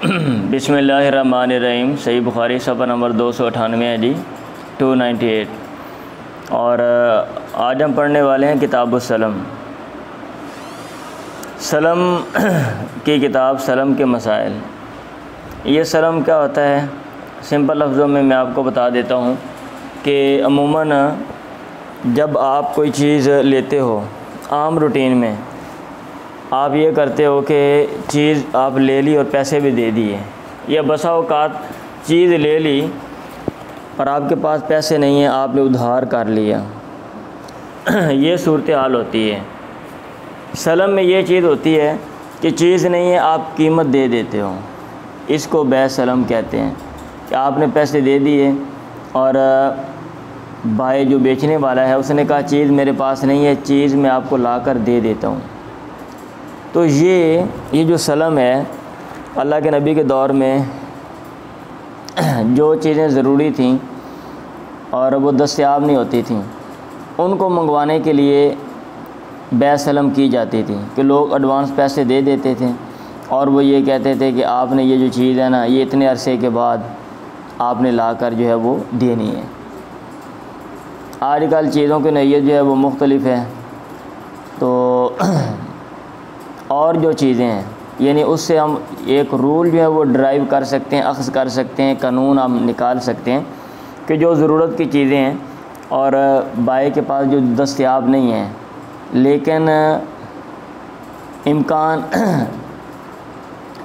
بسم اللہ الرحمن الرحیم۔ صحیح بخاری صفحہ نمبر 298 ہے جی، 298۔ اور آج ہم پڑھنے والے ہیں کتاب السلم، سلم کی کتاب، سلم کے مسائل۔ یہ سلم کیا ہوتا ہے؟ سمپل لفظوں میں آپ کو بتا دیتا ہوں کہ عموماً جب آپ کوئی چیز لیتے ہو عام روٹین میں، آپ یہ کرتے ہو کہ چیز آپ لے لی اور پیسے بھی دے دیے، یا بسا اوقات چیز لے لی اور آپ کے پاس پیسے نہیں ہیں، آپ نے ادھار کر لیا۔ یہ صورتحال ہوتی ہے۔ سلم میں یہ چیز ہوتی ہے کہ چیز نہیں ہے، آپ قیمت دے دیتے ہو، اس کو بیع سلم کہتے ہیں کہ آپ نے پیسے دے دیے اور بائے جو بیچنے والا ہے اس نے کہا چیز میرے پاس نہیں ہے، چیز میں آپ کو لا کر دے دیتا ہوں۔ تو یہ جو سلم ہے، اللہ کے نبی کے دور میں جو چیزیں ضروری تھیں اور وہ دستیاب نہیں ہوتی تھیں، ان کو منگوانے کے لیے بیع سلم کی جاتی تھی کہ لوگ ایڈوانس پیسے دے دیتے تھے اور وہ یہ کہتے تھے کہ آپ نے یہ جو چیز ہے نا، یہ اتنے عرصے کے بعد آپ نے لا کر جو ہے وہ دینی ہے۔ آج کل چیزوں کی نوعیت جو ہے وہ مختلف ہے، تو اور جو چیزیں ہیں یعنی اس سے ہم ایک رول جو ہے وہ ڈرائیو کر سکتے ہیں، اخذ کر سکتے ہیں، قانون ہم نکال سکتے ہیں کہ جو ضرورت کی چیزیں ہیں اور بائے کے پاس جو دستیاب نہیں ہیں، لیکن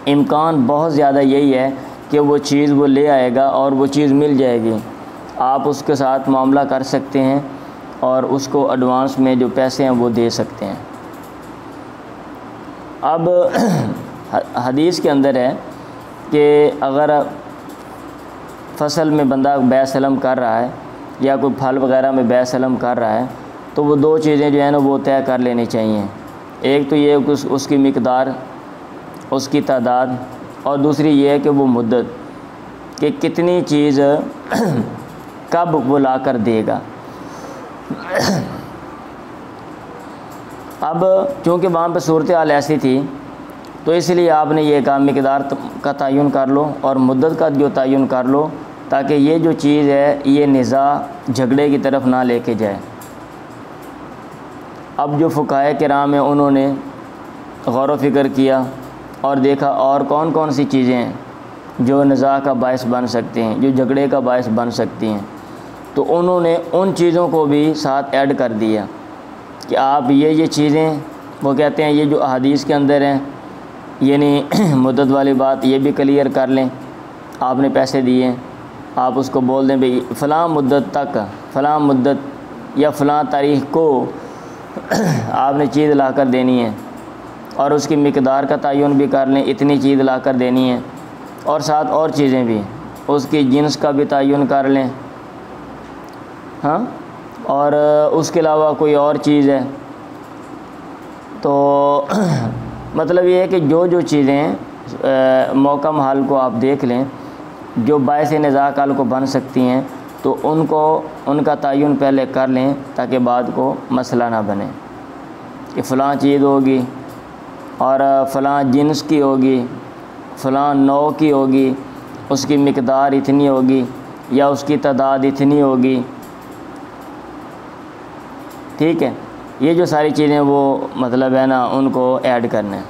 امکان بہت زیادہ یہی ہے کہ وہ چیز وہ لے آئے گا اور وہ چیز مل جائے گی، آپ اس کے ساتھ معاملہ کر سکتے ہیں اور اس کو ایڈوانس میں جو پیسے ہیں وہ دے سکتے ہیں۔ اب حدیث کے اندر ہے کہ اگر فصل میں بندہ بیع سلم کر رہا ہے یا کوئی پھل وغیرہ میں بیع سلم کر رہا ہے تو وہ دو چیزیں جو ہیں نا وہ طے کر لینی چاہیے۔ ایک تو یہ کہ اس کی مقدار، اس کی تعداد، اور دوسری یہ ہے کہ وہ مدت، کہ کتنی چیز کب وہ لا کر دے گا۔ اب چونکہ وہاں پہ صورتحال ایسی تھی تو اس لیے آپ نے یہ کہا مقدار کا تعین کر لو اور مدت کا جو تعین کر لو، تاکہ یہ جو چیز ہے یہ نزاع جھگڑے کی طرف نہ لے کے جائے۔ اب جو فقہائے کرام ہیں انہوں نے غور و فکر کیا اور دیکھا اور کون کون سی چیزیں ہیں جو نزاع کا باعث بن سکتے ہیں، جو جھگڑے کا باعث بن سکتی ہیں، تو انہوں نے ان چیزوں کو بھی ساتھ ایڈ کر دیا کہ آپ یہ چیزیں، وہ کہتے ہیں یہ جو احادیث کے اندر ہیں، یعنی مدت والی بات یہ بھی کلیئر کر لیں۔ آپ نے پیسے دیے، آپ اس کو بول دیں بھئی فلاں مدت تک، فلاں مدت یا فلاں تاریخ کو آپ نے چیز لا کر دینی ہے، اور اس کی مقدار کا تعین بھی کر لیں، اتنی چیز لا کر دینی ہے، اور ساتھ اور چیزیں بھی، اس کی جنس کا بھی تعین کر لیں، ہاں، اور اس کے علاوہ کوئی اور چیز ہے۔ تو مطلب یہ ہے کہ جو چیزیں موقع محل کو آپ دیکھ لیں جو باعث نزاع کل کو بن سکتی ہیں، تو ان کا تعین پہلے کر لیں تاکہ بعد کو مسئلہ نہ بنے کہ فلاں چیز ہوگی اور فلاں جنس کی ہوگی، فلاں نوع کی ہوگی، اس کی مقدار اتنی ہوگی یا اس کی تعداد اتنی ہوگی، ٹھیک ہے۔ یہ جو ساری چیزیں وہ مطلب ہے نا ان کو ایڈ کرنا ہے،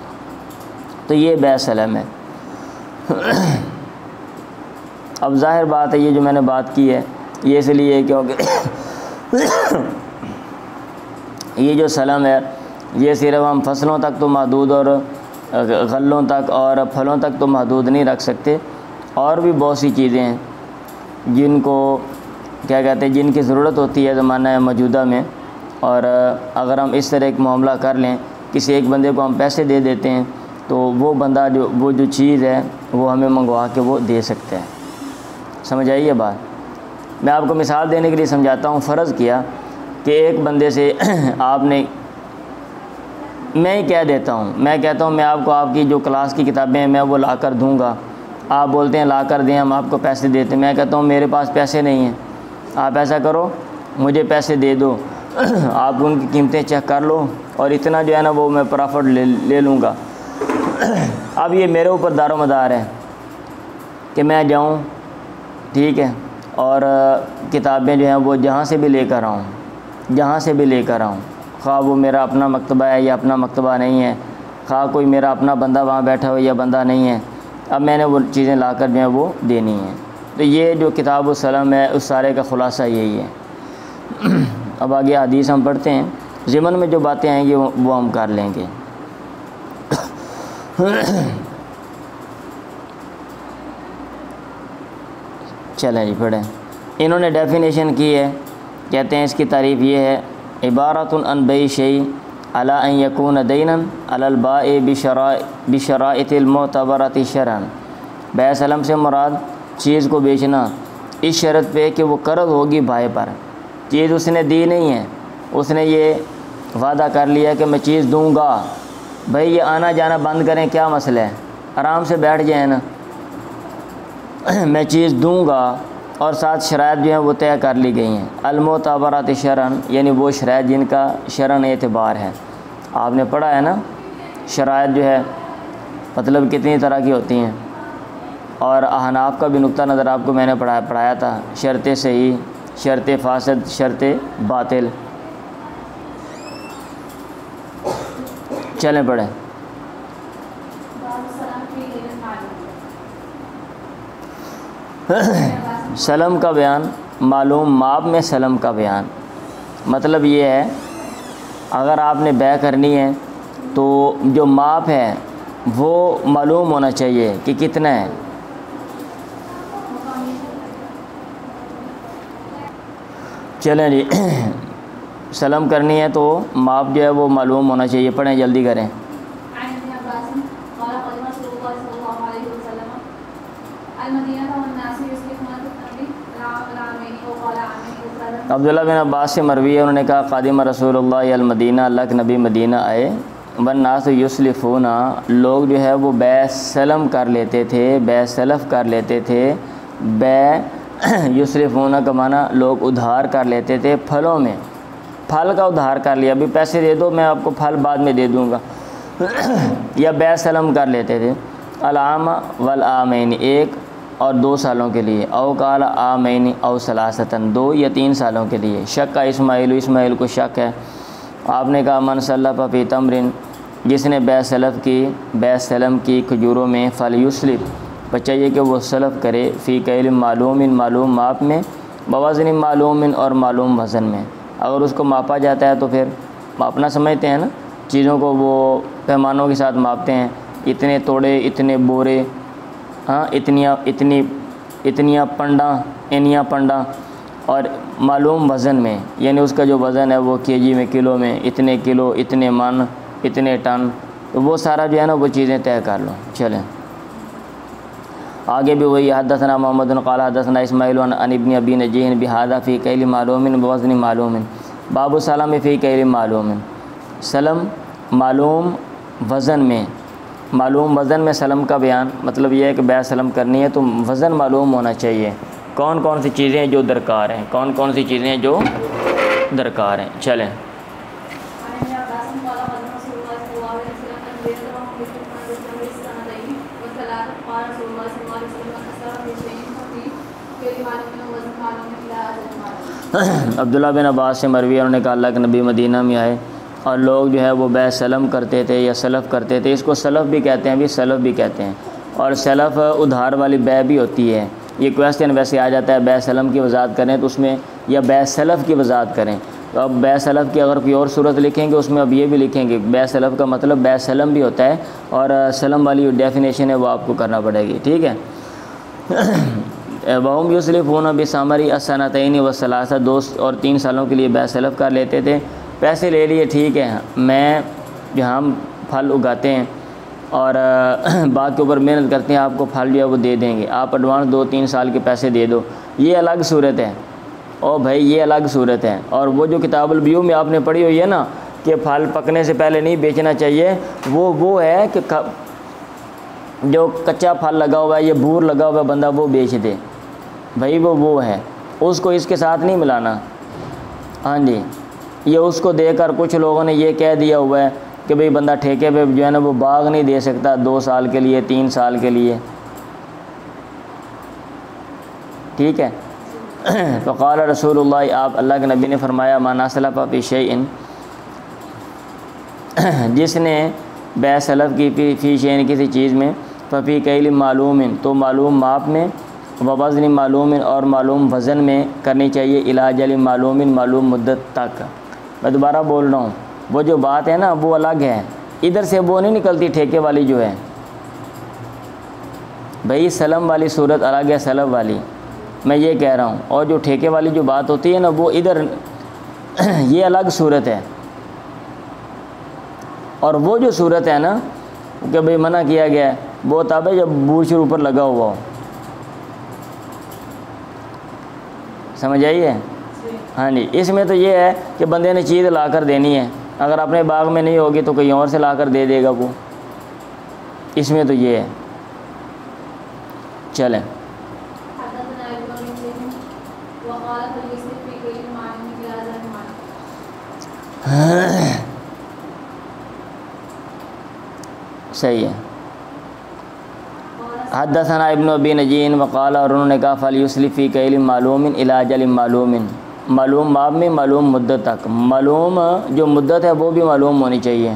تو یہ بیع سلم ہے۔ اب ظاہر بات ہے یہ جو میں نے بات کی ہے یہ اس لیے کیونکہ یہ جو سلم ہے یہ صرف ہم فصلوں تک تو محدود اور غلوں تک اور پھلوں تک تو محدود نہیں رکھ سکتے، اور بھی بہت سی چیزیں ہیں جن کو کیا کہتے ہیں، جن کی ضرورت ہوتی ہے زمانہ موجودہ میں، اور اگر ہم اس طرح ایک معاملہ کر لیں، کسی ایک بندے کو ہم پیسے دے دیتے ہیں تو وہ بندہ وہ جو چیز ہے وہ ہمیں منگوا کے وہ دے سکتا ہے۔ سمجھ آئی یہ بات؟ میں آپ کو مثال دینے کے لیے سمجھاتا ہوں۔ فرض کیا کہ ایک بندے سے آپ نے، میں ہی کہہ دیتا ہوں، میں کہتا ہوں میں آپ کو آپ کی جو کلاس کی کتابیں ہیں میں وہ لا کر دوں گا، آپ بولتے ہیں لا کر دیں، ہم آپ کو پیسے دیتے ہیں، میں کہتا ہوں میرے پاس پیسے نہیں ہیں، آپ ایسا کرو مجھے پیسے دے دو، آپ ان کی قیمتیں چیک کر لو اور اتنا جو ہے نا وہ میں پرافٹ لے لوں گا۔ اب یہ میرے اوپر دار و مدار ہے کہ میں جاؤں، ٹھیک ہے، اور کتابیں جو ہیں وہ جہاں سے بھی لے کر آؤں، جہاں سے بھی لے کر آؤں، خواہ وہ میرا اپنا مکتبہ ہے یا اپنا مکتبہ نہیں ہے، خواہ کوئی میرا اپنا بندہ وہاں بیٹھا ہو یا بندہ نہیں ہے، اب میں نے وہ چیزیں لا کر جو ہیں وہ دینی ہیں۔ تو یہ جو کتاب السلام ہے اس سارے کا خلاصہ یہی ہے۔ اب آگے حدیث ہم پڑھتے ہیں، ضمن میں جو باتیں آئیں گی وہ ہم کر لیں گے۔ چلیں جی پڑھیں۔ انہوں نے ڈیفینیشن کی ہے، کہتے ہیں اس کی تعریف یہ ہے، عبارۃ عن بیع شیء علی ان یکون دینا علی البائع بشرائط المعتبرۃ شرعا۔ بیع سلم سے مراد چیز کو بیچنا اس شرط پہ کہ وہ قرض ہوگی بائع پر، چیز اس نے دی نہیں ہے، اس نے یہ وعدہ کر لیا کہ میں چیز دوں گا، بھائی یہ آنا جانا بند کریں، کیا مسئلہ ہے، آرام سے بیٹھ جائیں نا، میں چیز دوں گا، اور ساتھ شرائط جو ہیں وہ طے کر لی گئی ہیں۔ المعتبرات شرعاً یعنی وہ شرائط جن کا شرعاً اعتبار ہے۔ آپ نے پڑھا ہے نا شرائط جو ہے مطلب کتنی طرح کی ہوتی ہیں، اور احناف کا بھی نقطہ نظر آپ کو میں نے پڑھایا تھا، شرط صحیح، شرط فاسد، شرط باطل۔ چلیں پڑھیں۔ سلم کا بیان، معلوم ماب میں سلم کا بیان، مطلب یہ ہے اگر آپ نے بیع کرنی ہے تو جو ماب ہے وہ معلوم ہونا چاہیے کہ کتنا ہے۔ چلیں جی، سلم کرنی ہے تو ماب جو ہے وہ معلوم ہونا چاہیے، پڑھیں جلدی کریں۔ عبداللہ بن عباس سے مروی ہے، انہوں نے کہا قادم رسول اللہ المدینہ، اللہ کے نبی مدینہ آئے، والناس یسلفون، لوگ جو ہے وہ بیع سلم کر لیتے تھے، بیع سلف کر لیتے تھے، بیع یسلفون کا معنی لوگ ادھار کر لیتے تھے پھلوں میں، پھل کا ادھار کر لیا، ابھی پیسے دے دو میں آپ کو پھل بعد میں دے دوں گا، یا بیع سلم کر لیتے تھے۔ العام والعامین، ایک اور 2 سالوں کے لیے، او قال عامین او ثلاثتن، 2 یا 3 سالوں کے لیے۔ شک کا اسماعیل کو شک ہے، آپ نے کہا من سلف فی تمرن، جس نے بیع سلم کی کھجوروں میں، فلیسلف، بچائیے کہ وہ سلف کرے، فی کیل معلوم، معلوم ماپ میں، بوزن معلوم اور معلوم وزن میں۔ اگر اس کو ماپا جاتا ہے تو پھر ماپنا سمجھتے ہیں نا، چیزوں کو وہ پیمانوں کے ساتھ ماپتے ہیں، اتنے توڑے، اتنے بورے، ہاں اتنیاں پنڈاں، انیاں پنڈاں، اور معلوم وزن میں، یعنی اس کا جو وزن ہے وہ کے جی میں، کلو میں، اتنے کلو، اتنے من، اتنے ٹن، تو وہ سارا جو ہے نا وہ چیزیں طے کر لو۔ چلیں آگے بھی وہی، حدثنا محمد قال حدثنا اسماعیل عن ابن ابی نجیح بہذا فی کیل معلوم بوزن معلوم، باب السلام فی کیل معلوم، سلم معلوم وزن میں، معلوم وزن میں سلم کا بیان، مطلب یہ ہے کہ بیع سلم کرنی ہے تو وزن معلوم ہونا چاہیے، کون کون سی چیزیں جو درکار ہیں، کون کون سی چیزیں جو درکار ہیں۔ چلیں عبداللہ بن عباس سے مروی ہے، انہوں نے کہا اللہ کے نبی مدینہ میں آئے اور لوگ جو ہے وہ بیع سلم کرتے تھے یا سلف کرتے تھے، اس کو سلف بھی کہتے ہیں، بھی سلف بھی کہتے ہیں، اور سلف ادھار والی بیع بھی ہوتی ہے۔ یہ کویسچن ویسے آ جاتا ہے بیع سلم کی وضاحت کریں تو اس میں، یا بیع سلف کی وضاحت کریں، تو اب بیع سلف کی اگر کوئی اور صورت لکھیں گے اس میں اب یہ بھی لکھیں گے، بیع سلف کا مطلب بیع سلم بھی ہوتا ہے، اور سلم والی ڈیفینیشن ہے وہ آپ کو کرنا پڑے گی، ٹھیک ہے۔ وہم یسلفون بثمر السنتین والثلاثہ، 2 اور 3 سالوں کے لیے بیع سلف کر لیتے تھے، پیسے لے لیے، ٹھیک ہے، میں جہاں ہم پھل اگاتے ہیں اور باغ کے اوپر محنت کرتے ہیں، آپ کو پھل جو ہے وہ دے دیں گے، آپ ایڈوانس 2-3 سال کے پیسے دے دو، یہ الگ صورت ہے، او بھائی یہ الگ صورت ہے۔ اور وہ جو کتاب البیوع میں آپ نے پڑھی ہوئی ہے نا کہ پھل پکنے سے پہلے نہیں بیچنا چاہیے، وہ ہے کہ جو کچا پھل لگا ہوا ہے یا بور لگا ہوا ہے بندہ وہ بیچ دے، بھائی وہ ہے، اس کو اس کے ساتھ نہیں ملانا، ہاں جی، یہ اس کو دے کر کچھ لوگوں نے یہ کہہ دیا ہوا ہے کہ بھئی بندہ ٹھیکے پہ جو ہے نا وہ باغ نہیں دے سکتا 2 سال کے لیے، 3 سال کے لیے، ٹھیک ہے. فقال رسول اللہ، آپ اللہ کے نبی نے فرمایا، ما سلف فی شیء، جس نے بے سلف کی فی شیء کسی چیز میں، ففی کیل معلوم، تو معلوم ماپ میں، ووزن معلوم اور معلوم وزن میں کرنی چاہیے، الی اجل معلوم معلوم مدت تک. میں دوبارہ بول رہا ہوں، وہ جو بات ہے نا وہ الگ ہے، ادھر سے وہ نہیں نکلتی ٹھیکے والی جو ہے بھائی، سلم والی صورت الگ ہے سلف والی، میں یہ کہہ رہا ہوں. اور جو ٹھیکے والی جو بات ہوتی ہے نا وہ ادھر یہ الگ صورت ہے. اور وہ جو صورت ہے نا کہ بھئی منع کیا گیا ہے، وہ تب ہے جب بوچھ اوپر لگا ہوا ہو. سمجھ آئیے؟ ہاں جی. اس میں تو یہ ہے کہ بندے نے چیز لا کر دینی ہے، اگر اپنے باغ میں نہیں ہوگی تو کہیں اور سے لا کر دے دے گا وہ. اس میں تو یہ ہے. چلیں. صحیح ہے. حدثنا ابن ابی نجین وقال، اور انہوں نے کہا فلیسلف فی کیل معلوم الی اجل معلوم، معلوم باب میں معلوم مدت تک، معلوم جو مدت ہے وہ بھی معلوم ہونی چاہیے.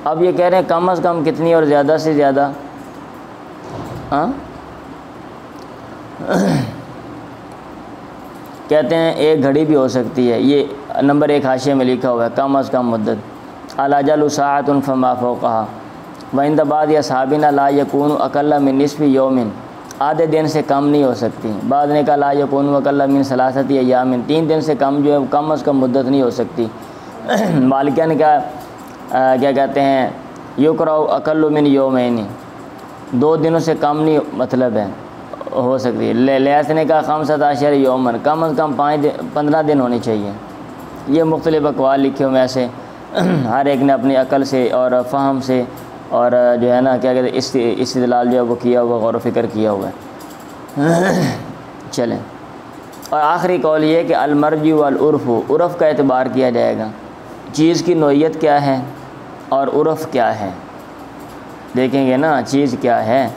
اب یہ کہہ رہے ہیں کم از کم کتنی اور زیادہ سے زیادہ؟ ہاں کہتے ہیں ایک گھڑی بھی ہو سکتی ہے. یہ نمبر 1 حاشیے میں لکھا ہوا ہے کم از کم مدت. الاجل ساعۃ فما فوقها وعند بعض اصحابنا لا يكون اقل من نصف یوم، آدھے دن سے کم نہیں ہو سکتی. بعض نے کہا لا يكون اقل من 3 ایام، 3 دن سے کم جو ہے کم از کم مدت نہیں ہو سکتی. مالکیہ نے کہا کیا کہتے ہیں یقرأ اقل من یومین، 2 دنوں سے کم نہیں مطلب ہے ہو سکتی ہے. لیث نے کہا 15 یومن، کم از کم 15 دن ہونے چاہیے. یہ مختلف اقوال لکھے ہوئے ایسے، ہر ایک نے اپنی عقل سے اور فہم سے اور جو ہے نا کیا کہتے ہیں استدلال جو ہے وہ کیا ہوا، غور و فکر کیا ہوا ہے. چلیں. اور آخری قول یہ کہ المرجی والعرف، عرف کا اعتبار کیا جائے گا، چیز کی نوعیت کیا ہے اور عرف کیا ہے. دیکھیں گے نا چیز کیا ہے.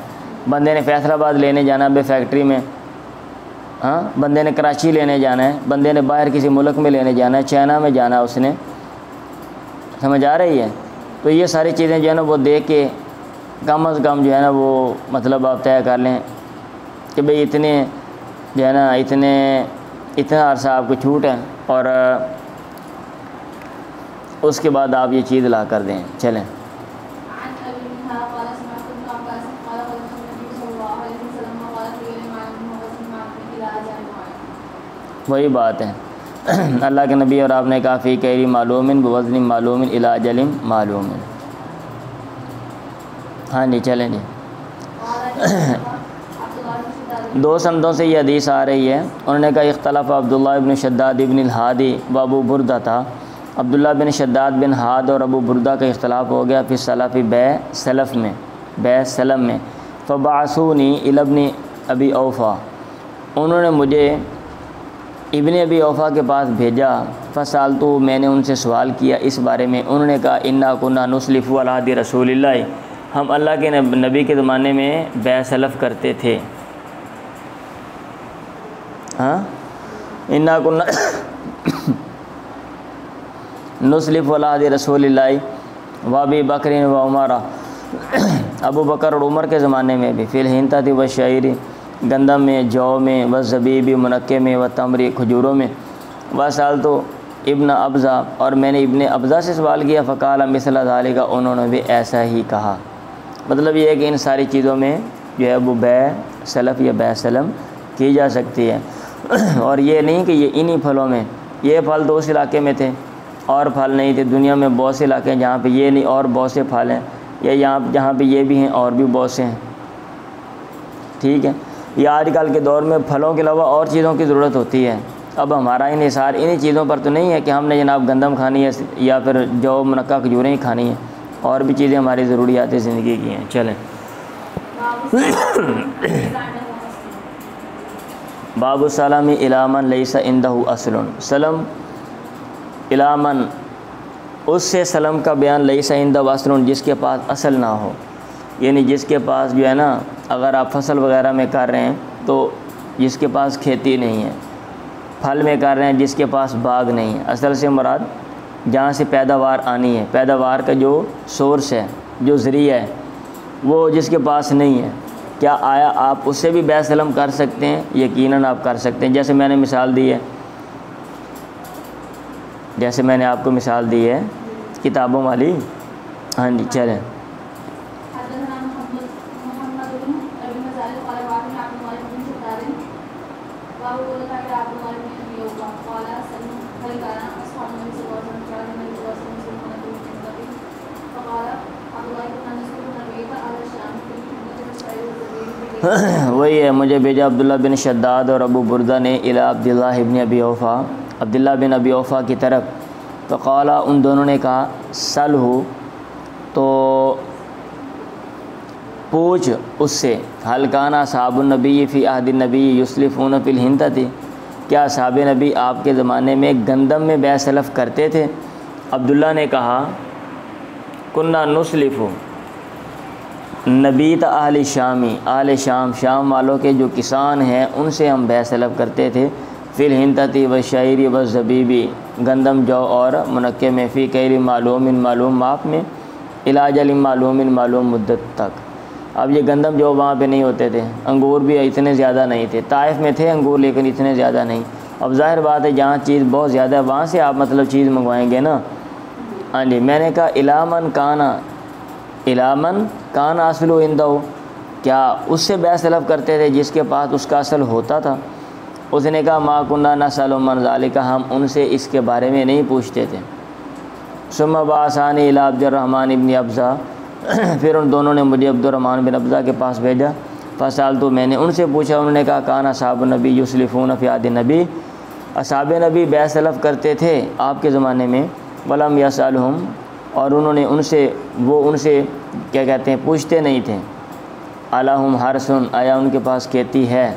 بندے نے فیصل آباد لینے جانا ہے فیکٹری میں، ہاں بندے نے کراچی لینے جانا ہے، بندے نے باہر کسی ملک میں لینے جانا ہے، چائنا میں جانا ہے اس نے. سمجھ آ رہی ہے؟ تو یہ ساری چیزیں جو ہے نا وہ دیکھ کے کم از کم جو ہے نا وہ مطلب آپ طے کر لیں کہ بھئی اتنے جو ہے نا اتنا عرصہ آپ کو چھوٹ ہے، اور اس کے بعد آپ یہ چیز لا کر دیں. چلیں. وہی بات ہے اللہ کے نبی اور آپ نے کہا فی کیل معلوم بوزن معلوم الی اجل معلوم. ہاں جی چلیں جی. 2 سندوں سے یہ حدیث آ رہی ہے. انہوں نے کہا اختلاف عبداللہ ابن شداد ابن الحادی و ابو بردہ تھا. عبداللہ بن شداد بن ہاد اور ابو بردہ کا اختلاف ہو گیا فی السلف بے سلم میں. فبعثونی الی ابن ابی اوفا، انہوں نے مجھے ابن ابی اوفا کے پاس بھیجا. فسالتو، میں نے ان سے سوال کیا اس بارے میں. انہوں نے کہا انا کنا نسلف علی عہد رسول اللہ، ہم اللہ کے نبی کے زمانے میں بے سلف کرتے تھے. ہاں انا کنا نسلف علی عہد رسول اللہ و ابی بکر و عمر، ابو بکر اور عمر کے زمانے میں بھی. فی الحنطۃ و شعیر، گندم میں، جو میں، و زبیبی، منقے میں، و تمری، کھجوروں میں. وسالتو ابن ابزہ، اور میں نے ابن ابزہ سے سوال کیا. فقال مثل ذالک، انہوں نے بھی ایسا ہی کہا. مطلب یہ ہے کہ ان ساری چیزوں میں جو ہے وہ بے سلف یا بے سلم کی جا سکتی ہے. اور یہ نہیں کہ یہ انہی پھلوں میں، یہ پھل تو اس علاقے میں تھے اور پھل نہیں تھے. دنیا میں بہت سے علاقے ہیں جہاں پہ یہ نہیں اور بہت سے پھل ہیں، یا جہاں پہ یہ بھی ہیں اور بھی بہت سے ہیں. ٹھیک ہے. یہ آج کل کے دور میں پھلوں کے علاوہ اور چیزوں کی ضرورت ہوتی ہے. اب ہمارا انحصار انہی چیزوں پر تو نہیں ہے کہ ہم نے جناب گندم کھانی ہے یا پھر جو منقع کھجوریں ہی کھانی ہیں، اور بھی چیزیں ہماری ضروریات زندگی کی ہیں. چلیں. باب السلام الی من لیس عندہ اصل، سلم الی من، اس سے سلم کا بیان لیس عندہ اصل، جس کے پاس اصل نہ ہو. یعنی جس کے پاس جو ہے نا اگر آپ فصل وغیرہ میں کر رہے ہیں تو جس کے پاس کھیتی نہیں ہے، پھل میں کر رہے ہیں جس کے پاس باغ نہیں ہے۔ اصل سے مراد جہاں سے پیداوار آنی ہے، پیداوار کا جو سورس ہے، جو ذریعہ ہے، وہ جس کے پاس نہیں ہے، کیا آیا آپ اس سے بھی بیع سلم کر سکتے ہیں؟ یقیناً آپ کر سکتے ہیں، جیسے میں نے مثال دی ہے، جیسے میں نے آپ کو مثال دی ہے کتابوں والی۔ ہاں جی چلیں۔ وہی ہے، مجھے بھیجا عبداللہ بن شداد اور ابو بردہ نے الی عبداللہ ابن ابی اوفا، عبداللہ بن ابی اوفا کی طرف، تو قال، ان دونوں نے کہا، سل ہو، تو پوچھ اس سے، حل کان اصحاب النبی فی عہد النبی یسلفون فی الحنطۃ، کیا اصحاب نبی آپ کے زمانے میں گندم میں بیع سلف کرتے تھے؟ عبداللہ نے کہا، کننا نسلف نبیت اہل شامی، اہل شام، شام والوں کے جو کسان ہیں ان سے ہم بیع سلف کرتے تھے، فی الحنطۃ والشعیر والزبیب، گندم، جو اور منقع میں، فی کیل معلوم، معلوم ماپ میں، الی اجل معلوم، معلوم مدت تک۔ اب یہ گندم جو وہاں پہ نہیں ہوتے تھے، انگور بھی اتنے زیادہ نہیں تھے، طائف میں تھے انگور لیکن اتنے زیادہ نہیں۔ اب ظاہر بات ہے جہاں چیز بہت زیادہ ہے وہاں سے آپ مطلب چیز منگوائیں گے نا۔ ہاں جی، میں نے کہا الامن کان اصل عندہ، کیا اس سے بیع سلف کرتے تھے جس کے پاس اس کا اصل ہوتا تھا؟ اس نے کہا، ما کننا نسأل من ذالک، ہم ان سے اس کے بارے میں نہیں پوچھتے تھے۔ ثم بعثانی الی عبد الرحمن ابن ابزہ، پھر ان دونوں نے مجھے عبد الرحمن بن ابزہ کے پاس بھیجا، فسألت، میں نے ان سے پوچھا، انہوں نے کہا، کان اصحاب النبی یسلفون فی عہد النبی، اصحاب نبی بیع سلف کرتے تھے آپ کے زمانے میں، ولم یسألہم، اور انہوں نے ان سے کیا کہتے ہیں پوچھتے نہیں تھے، الہم حرثن، آیا ان کے پاس کھیتی ہے،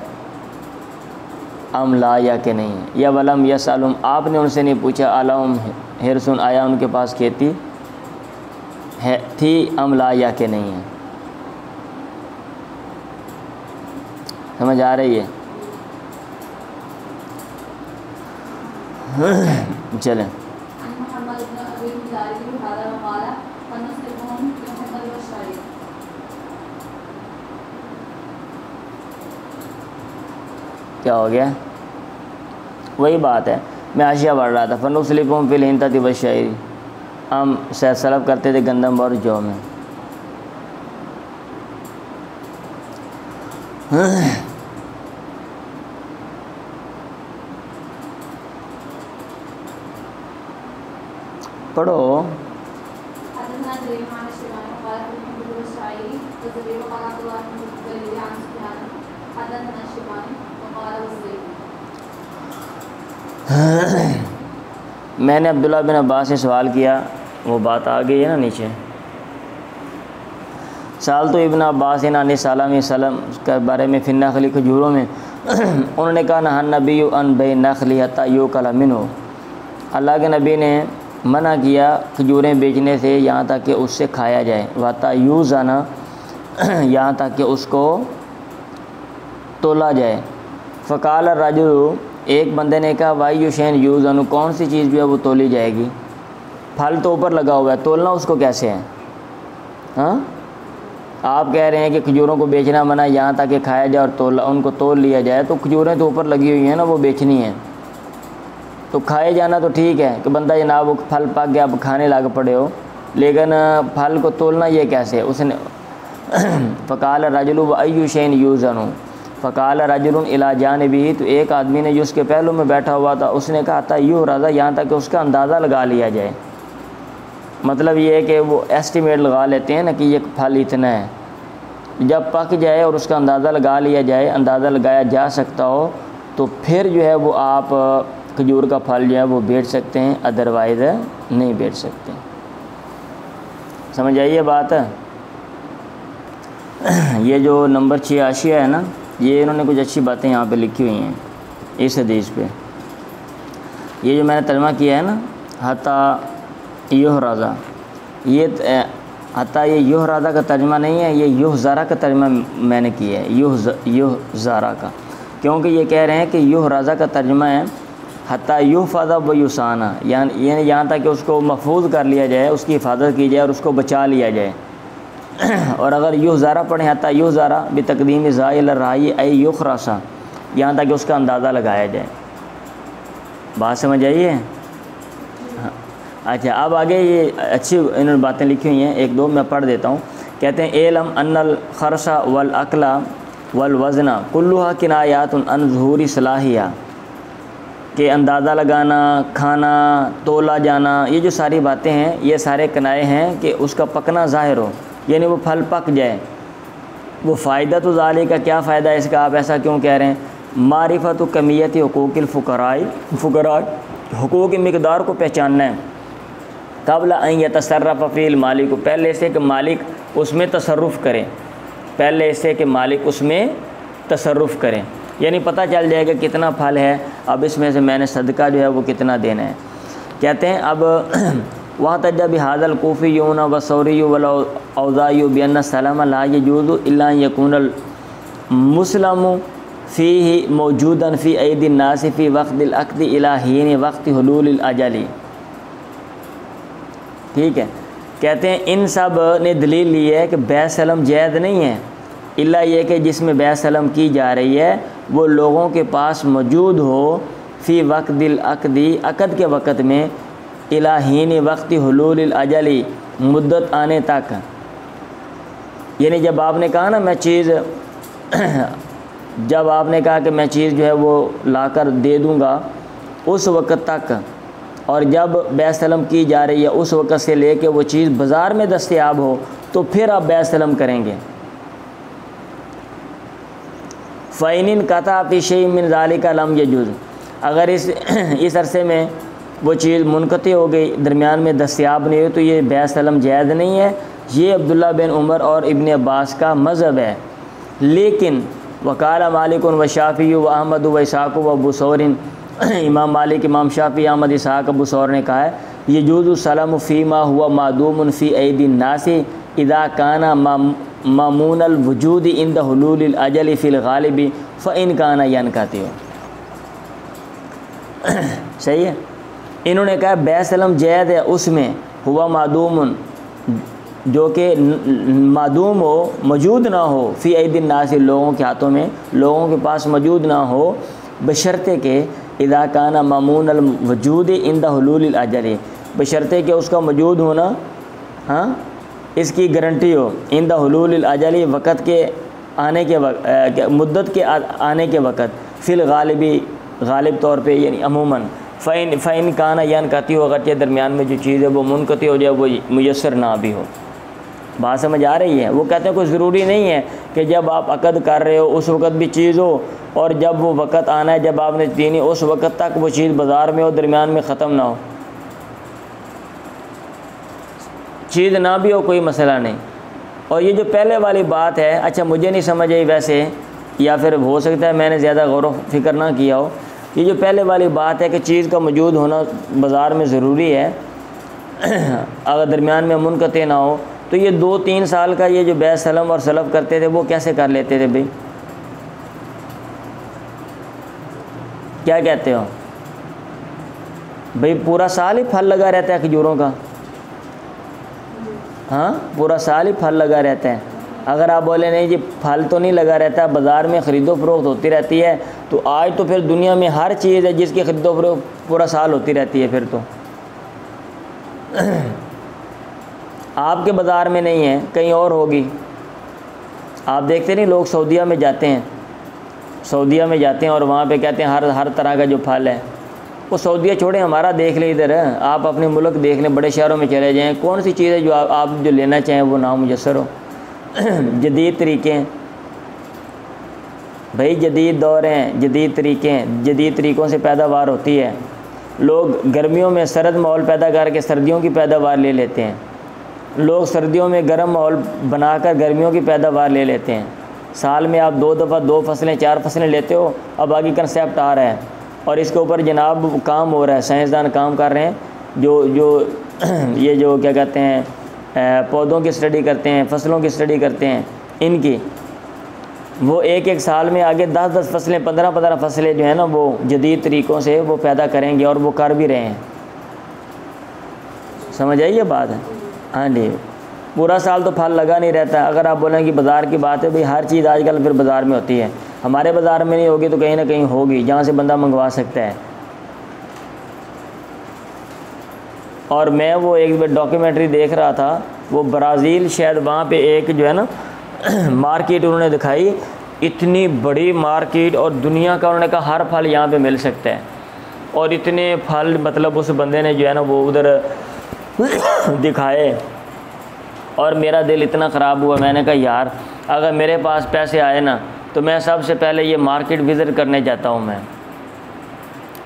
ام لا، یا کہ نہیں ہے، یا ولم یسألہم، آپ نے ان سے نہیں پوچھا، الہم حرثن، آیا ان کے پاس کھیتی ہے تھی، ام لا، یا کہ نہیں ہے۔ سمجھ آ رہی ہے؟ چلیں، کیا ہو گیا؟ وہی بات ہے، میں حاشیہ پڑھ رہا تھا، فنسلفہم فی الحنطۃ والشعیر، ہم سلف کرتے تھے گندم اور جو میں۔ پڑھو۔ میں نے عبداللہ بن عباس سے سوال کیا، وہ بات آ گئی ہے نا نیچے، سال تو ابن عباس عن سالم سلم کے بارے میں فی النخل، کھجوروں میں، انہوں نے کہا، نہى النبی عن بیع النخل حتى یؤکل منہ، اللہ کے نبی نے منع کیا کھجوریں بیچنے سے یہاں تک کہ اس سے کھایا جائے، وحتى یوزن، یہاں تک کہ اس کو تولا جائے۔ فقال الرجل، ایک بندے نے کہا، وای شین یوزن، کون سی چیز جو ہے وہ تولی جائے گی؟ پھل تو اوپر لگا ہوا ہے، تولنا اس کو کیسے ہے؟ ہاں، آپ کہہ رہے ہیں کہ کھجوروں کو بیچنا منع یہاں تک کہ کھایا جائے اور ان کو تول لیا جائے، تو کھجوریں تو اوپر لگی ہوئی ہیں نا، وہ بیچنی ہیں، تو کھائے جانا تو ٹھیک ہے کہ بندہ جناب وہ پھل پک گیا اب کھانے لگ پڑے ہو، لیکن پھل کو تولنا یہ کیسے؟ اس نے فقال الرجل وای شین یوزن، فقال رجل الی جانبہ، تو ایک آدمی نے جو اس کے پہلو میں بیٹھا ہوا تھا اس نے کہا، حتی یحرز، یہاں تک کہ اس کا اندازہ لگا لیا جائے، مطلب یہ ہے کہ وہ ایسٹیمیٹ لگا لیتے ہیں نا کہ یہ پھل اتنا ہے، جب پک جائے اور اس کا اندازہ لگا لیا جائے، اندازہ لگایا جا سکتا ہو، تو پھر جو ہے وہ آپ کھجور کا پھل جو ہے وہ بیچ سکتے ہیں، ادروائز نہیں بیچ سکتے۔ سمجھ آئیے بات ہے؟ یہ جو نمبر 6 حاشیہ ہے نا، یہ انہوں نے کچھ اچھی باتیں یہاں پہ لکھی ہوئی ہیں اس حدیث پہ۔ یہ جو میں نے ترجمہ کیا ہے نا، حتی یحرز، یہ حتی یہ یحرز کا ترجمہ نہیں ہے، یہ یحذر کا ترجمہ میں نے کیا ہے، یحذر کا۔ کیونکہ یہ کہہ رہے ہیں کہ یوہ رضا کا ترجمہ ہے حتیٰ یحفظ و یصانہ، یعنی یہاں تک کہ اس کو محفوظ کر لیا جائے، اس کی حفاظت کی جائے اور اس کو بچا لیا جائے۔ اور اگر یحذر پڑھیں حتیٰ یحذر بتقدیم زائل الرائی ای یخرس، یہاں تک کہ اس کا اندازہ لگایا جائے۔ بات سمجھ آئیے؟ اچھا اب آگے یہ اچھی انہوں نے باتیں لکھی ہوئی ہیں، ایک دو میں پڑھ دیتا ہوں۔ کہتے ہیں اعلم ان الخرس والاکل والوزن کلھا کنایات عن ظہور صلاحیہ، کہ اندازہ لگانا، کھانا، تولا جانا، یہ جو ساری باتیں ہیں یہ سارے کنائے ہیں کہ اس کا پکنا ظاہر ہو، یعنی وہ پھل پک جائے۔ وہ فائدہ تو ذالک کا کیا فائدہ ہے اس کا، آپ ایسا کیوں کہہ رہے ہیں؟ معرفت و کمیت حقوق فقراء، حقوق کی مقدار کو پہچاننا ہے۔ قبل ان یتصرف فی المالک، پہلے سے کہ مالک اس میں تصرف کرے، پہلے سے کہ مالک اس میں تصرف کرے، یعنی پتہ چل جائے گا کتنا پھل ہے، اب اس میں سے میں نے صدقہ جو ہے وہ کتنا دینا ہے۔ کہتے ہیں اب وَاحْتَجَّ بِهَذَا الْكُوفِيُّونَ وَالثَّوْرِيُّ وَالْأَوْزَاعِيُّ بِأَنَّ السَّلَامَ لَا يَجُوزُ إِلَّا أَن يَكُونَ الْمُسْلَمُ فِيهِ مَوْجُودًا فِي أَيْدِي النَّاسِ فِي وَقْتِ الْعَقْدِ إِلَى حِينِ وَقْتِ حُلُولِ الْأَجَلِ۔ ٹھیک ہے، کہتے ہیں ان سب نے دلیل لی ہے کہ بیع سلم جائز نہیں ہے، الا یہ کہ جس میں بیع سلم کی جا رہی ہے وہ لوگوں کے پاس موجود ہو فی وقت العقد، عقد کے وقت میں، الی حین وقت حلول الاجل، مدت آنے تک، یعنی جب آپ نے کہا نا میں چیز جب آپ نے کہا کہ میں چیز جو ہے وہ لا کر دے دوں گا اس وقت تک، اور جب بیع سلم کی جا رہی ہے اس وقت سے لے کے وہ چیز بازار میں دستیاب ہو تو پھر آپ بیع سلم کریں گے۔ فَإِنِ انْقَطَعَ فِي شَيْءٍ مِّن ذَلِكَ لَمْ يَجُوزْ، اگر اس عرصے میں وہ چیز منقطع ہو گئی، درمیان میں دستیاب نہیں ہوئی، تو یہ بیع سلم جائز نہیں ہے۔ یہ عبداللہ بن عمر اور ابن عباس کا مذہب ہے۔ لیکن وقال مالک و شافعی و احمد و اسحاق و ابو ثور، امام مالک، امام شافعی، احمد، اسحاق، ابو ثور نے کہا ہے یجوز السلم فیما ہوا معدوم فی ایدی الناس اذا کان مامون الوجود عند حلول الاجل فی الغالب فان کان ینقطع۔ صحیح ہے، انہوں نے کہا بیع سلم جائز ہے اس میں ہوا معدوم، جو کہ معدوم ہو، موجود نہ ہو، فی ایدی الناس، لوگوں کے ہاتھوں میں، لوگوں کے پاس موجود نہ ہو، بشرطے کہ اذا کان مامون الوجود عند حلول الاجل، بشرطے کہ اس کا موجود ہونا، ہاں اس کی گارنٹی ہو، عند حلول الاجل، وقت کے آنے کے وقت، مدت کے آنے کے وقت، فی الغالبی، غالب طور پہ، یعنی عموماً، فَإِن كَانَ يَنْقَطِعُ، اگرچہ درمیان میں جو چیز ہے وہ منقطع ہو جائے، وہ میسر نہ بھی ہو۔ بات سمجھ آ رہی ہے؟ وہ کہتے ہیں کوئی ضروری نہیں ہے کہ جب آپ عقد کر رہے ہو اس وقت بھی چیز ہو، اور جب وہ وقت آنا ہے جب آپ نے دینی اس وقت تک وہ چیز بازار میں ہو، درمیان میں ختم نہ ہو، چیز نہ بھی ہو، کوئی مسئلہ نہیں۔ اور یہ جو پہلے والی بات ہے، اچھا مجھے نہیں سمجھ آئی ویسے، یا پھر ہو سکتا ہے میں نے زیادہ غور و فکر نہ کیا ہو، یہ جو پہلے والی بات ہے کہ چیز کا موجود ہونا بازار میں ضروری ہے، اگر درمیان میں منقطع نہ ہو، تو یہ 2-3 سال کا یہ جو بیع سلم اور سلف کرتے تھے وہ کیسے کر لیتے تھے بھائی؟ کیا کہتے ہو بھائی؟ پورا سال ہی پھل لگا رہتا ہے کھجوروں کا، ہاں پورا سال ہی پھل لگا رہتا ہے۔ اگر آپ بولے نہیں جی پھل تو نہیں لگا رہتا، بازار میں خرید و فروخت ہوتی رہتی ہے، تو آج تو پھر دنیا میں ہر چیز ہے جس کی خرید و فروخت پورا سال ہوتی رہتی ہے، پھر تو آپ کے بازار میں نہیں ہے، کہیں اور ہوگی۔ آپ دیکھتے نہیں لوگ سعودیہ میں جاتے ہیں اور وہاں پہ کہتے ہیں ہر طرح کا جو پھل ہے، وہ سعودیہ چھوڑیں، ہمارا دیکھ لیں ادھر، آپ اپنے ملک دیکھ لیں، بڑے شہروں میں چلے جائیں، کون سی چیز ہے جو آپ جو لینا چاہیں وہ نامجسر ہو۔ جدید طریقے ہیں بھائی، جدید دور ہیں، جدید طریقے ہیں، جدید طریقوں سے پیداوار ہوتی ہے۔ لوگ گرمیوں میں سرد ماحول پیدا کر کے سردیوں کی پیداوار لے لیتے ہیں، لوگ سردیوں میں گرم ماحول بنا کر گرمیوں کی پیداوار لے لیتے ہیں۔ سال میں آپ 2 دفعہ 2 فصلیں 4 فصلیں لیتے ہو، اب آگے کنسیپٹ آ رہا ہے اور اس کے اوپر جناب کام ہو رہا ہے، سائنسدان کام کر رہے ہیں، جو یہ جو کیا کہتے ہیں پودوں کی اسٹڈی کرتے ہیں، فصلوں کی اسٹڈی کرتے ہیں، ان کی وہ ایک ایک سال میں آگے 10 فصلیں 15 فصلیں جو ہیں نا وہ جدید طریقوں سے وہ پیدا کریں گے، اور وہ کر بھی رہے ہیں۔ سمجھ آئی یہ بات ہے؟ ہاں جی، پورا سال تو پھل لگا نہیں رہتا۔ اگر آپ بولیں کہ بازار کی بات ہے، بھئی ہر چیز آج کل پھر بازار میں ہوتی ہے، ہمارے بازار میں نہیں ہوگی تو کہیں نہ کہیں ہوگی جہاں سے بندہ منگوا سکتا ہے۔ اور میں وہ ایک ڈاکیومنٹری دیکھ رہا تھا، وہ برازیل شاید، وہاں پہ ایک جو ہے نا مارکیٹ انہوں نے دکھائی، اتنی بڑی مارکیٹ، اور دنیا کا انہوں نے کہا ہر پھل یہاں پہ مل سکتا ہے، اور اتنے پھل مطلب اس بندے نے جو ہے نا وہ ادھر دکھائے، اور میرا دل اتنا خراب ہوا، میں نے کہا یار اگر میرے پاس پیسے آئے نا تو میں سب سے پہلے یہ مارکیٹ وزٹ کرنے جاتا ہوں۔ میں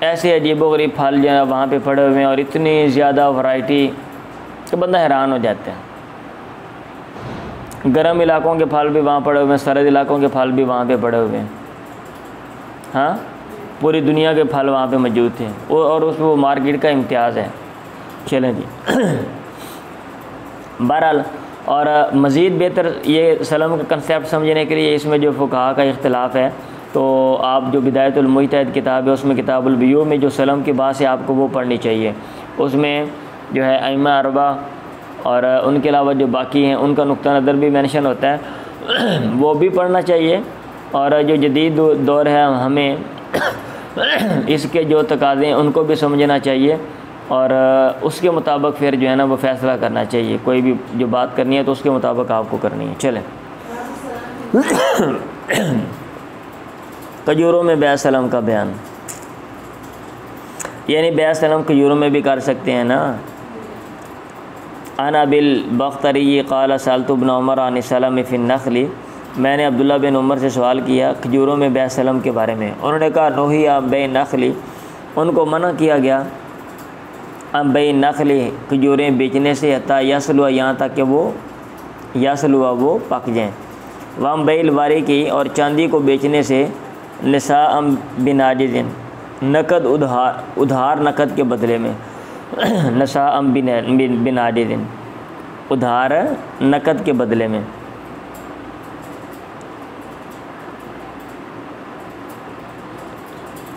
ایسے عجیب و غریب پھل جو ہے وہاں پہ پڑے ہوئے ہیں، اور اتنی زیادہ ورائٹی کہ بندہ حیران ہو جاتا ہے۔ گرم علاقوں کے پھل بھی وہاں پڑے ہوئے ہیں، سرد علاقوں کے پھل بھی وہاں پہ پڑے ہوئے ہیں، ہاں پوری دنیا کے پھل وہاں پہ موجود تھے، اور اس وہ مارکیٹ کا امتیاز ہے۔ چلیں جی بہرحال، اور مزید بہتر یہ سلم کا کنسیپٹ سمجھنے کے لیے اس میں جو فقہاء کا اختلاف ہے، تو آپ جو بدایت المجتہد کتاب ہے اس میں کتاب البیوع میں جو سلم کی بات ہے آپ کو وہ پڑھنی چاہیے۔ اس میں جو ہے ائمہ اربعہ اور ان کے علاوہ جو باقی ہیں ان کا نقطہ نظر بھی مینشن ہوتا ہے، وہ بھی پڑھنا چاہیے۔ اور جو جدید دور ہے ہمیں اس کے جو تقاضے ہیں ان کو بھی سمجھنا چاہیے، اور اس کے مطابق پھر جو ہے نا وہ فیصلہ کرنا چاہیے۔ کوئی بھی جو بات کرنی ہے تو اس کے مطابق آپ کو کرنی ہے۔ چلیں کھجوروں میں بیع سلم کا بیان، یعنی بیع سلم کھجوروں میں بھی کر سکتے ہیں نا۔ عن ابی البختری قال سألت ابن عمر عن السلم فی النخل، میں نے عبداللہ بن عمر سے سوال کیا کھجوروں میں بیع سلم کے بارے میں۔ انہوں نے کہا نہی عن بیع النخل، ان کو منع کیا گیا عن بیع النخل کھجوریں بیچنے سے، حتی یصلوا یہاں تک کہ وہ وہ پک جائیں، وعن بیع الورق اور چاندی کو بیچنے سے، نساء بناجز نقد ادھار نقد کے بدلے میں، نساء بناجز ادھار نقد کے بدلے میں۔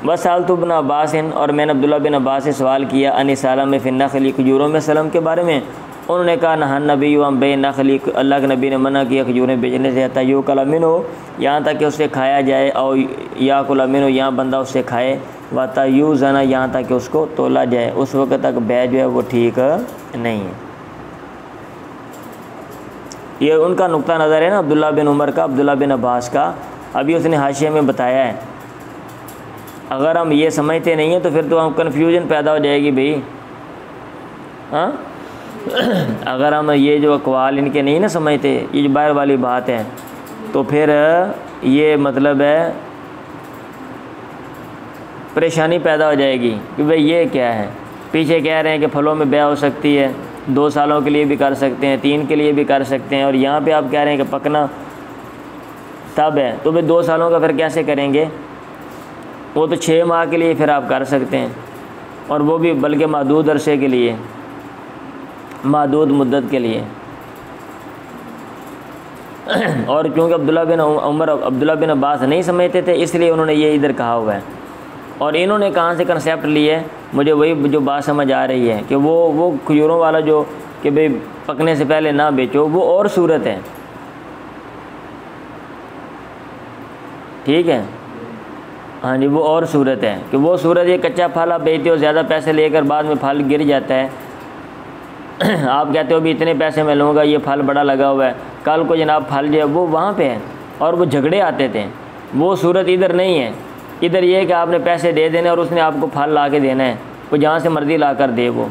وسألت ابن عباس، اور میں نے عبداللہ بن عباس سے سوال کیا عن سلم فی النخل کھجوروں میں سلم کے بارے میں۔ انہوں نے کہا نہى النبی عن بیع النخل، اللہ کے نبی نے منع کیا کھجوریں بیچنے سے، حتی یؤکل منہ یہاں تک کہ اس سے کھایا جائے، اور یاکل منہ یہاں بندہ اس سے کھائے، وحتی یوزن یہاں تک کہ اس کو تولا جائے، اس وقت تک بیع جو ہے وہ ٹھیک نہیں ہے۔ یہ ان کا نقطہ نظر ہے نا عبداللہ بن عمر کا، عبداللہ بن عباس کا، ابھی اس نے حاشیے میں بتایا ہے۔ اگر ہم یہ سمجھتے نہیں ہیں تو پھر تو ہم کنفیوژن پیدا ہو جائے گی بھئی، ہاں اگر ہم یہ جو اقوال ان کے نہیں نا سمجھتے، یہ جو باہر والی بات ہے، تو پھر یہ مطلب ہے پریشانی پیدا ہو جائے گی کہ بھئی یہ کیا ہے۔ پیچھے کہہ رہے ہیں کہ پھلوں میں بیع ہو سکتی ہے، 2 سالوں کے لیے بھی کر سکتے ہیں، 3 کے لیے بھی کر سکتے ہیں، اور یہاں پہ آپ کہہ رہے ہیں کہ پکنا تب ہے، تو بھئی 2 سالوں کا پھر کیسے کریں گے؟ وہ تو 6 ماہ کے لیے پھر آپ کر سکتے ہیں، اور وہ بھی بلکہ محدود عرصے کے لیے، محدود مدت کے لیے۔ اور کیونکہ عبداللہ بن عمر عبداللہ بن عباس نہیں سمجھتے تھے، اس لیے انہوں نے یہ ادھر کہا ہوا ہے۔ اور انہوں نے کہاں سے کنسیپٹ لیے، مجھے وہی جو بات سمجھ آ رہی ہے کہ وہ کھجوروں والا جو کہ بھئی پکنے سے پہلے نہ بیچو، وہ اور صورت ہے، ٹھیک ہے، ہاں جی، وہ اور صورت ہے کہ وہ صورت یہ کچا پھل آپ بیچتے ہو زیادہ پیسے لے کر، بعد میں پھل گر جاتا ہے، آپ کہتے ہو بھی اتنے پیسے میں لوں گا، یہ پھل بڑا لگا ہوا ہے، کل کو جناب پھل جو ہے وہ وہاں پہ ہے، اور وہ جھگڑے آتے تھے، وہ صورت ادھر نہیں ہے۔ ادھر یہ ہے کہ آپ نے پیسے دے دینے اور اس نے آپ کو پھل لا کے دینا ہے، وہ جہاں سے مرضی لا کر دے وہ۔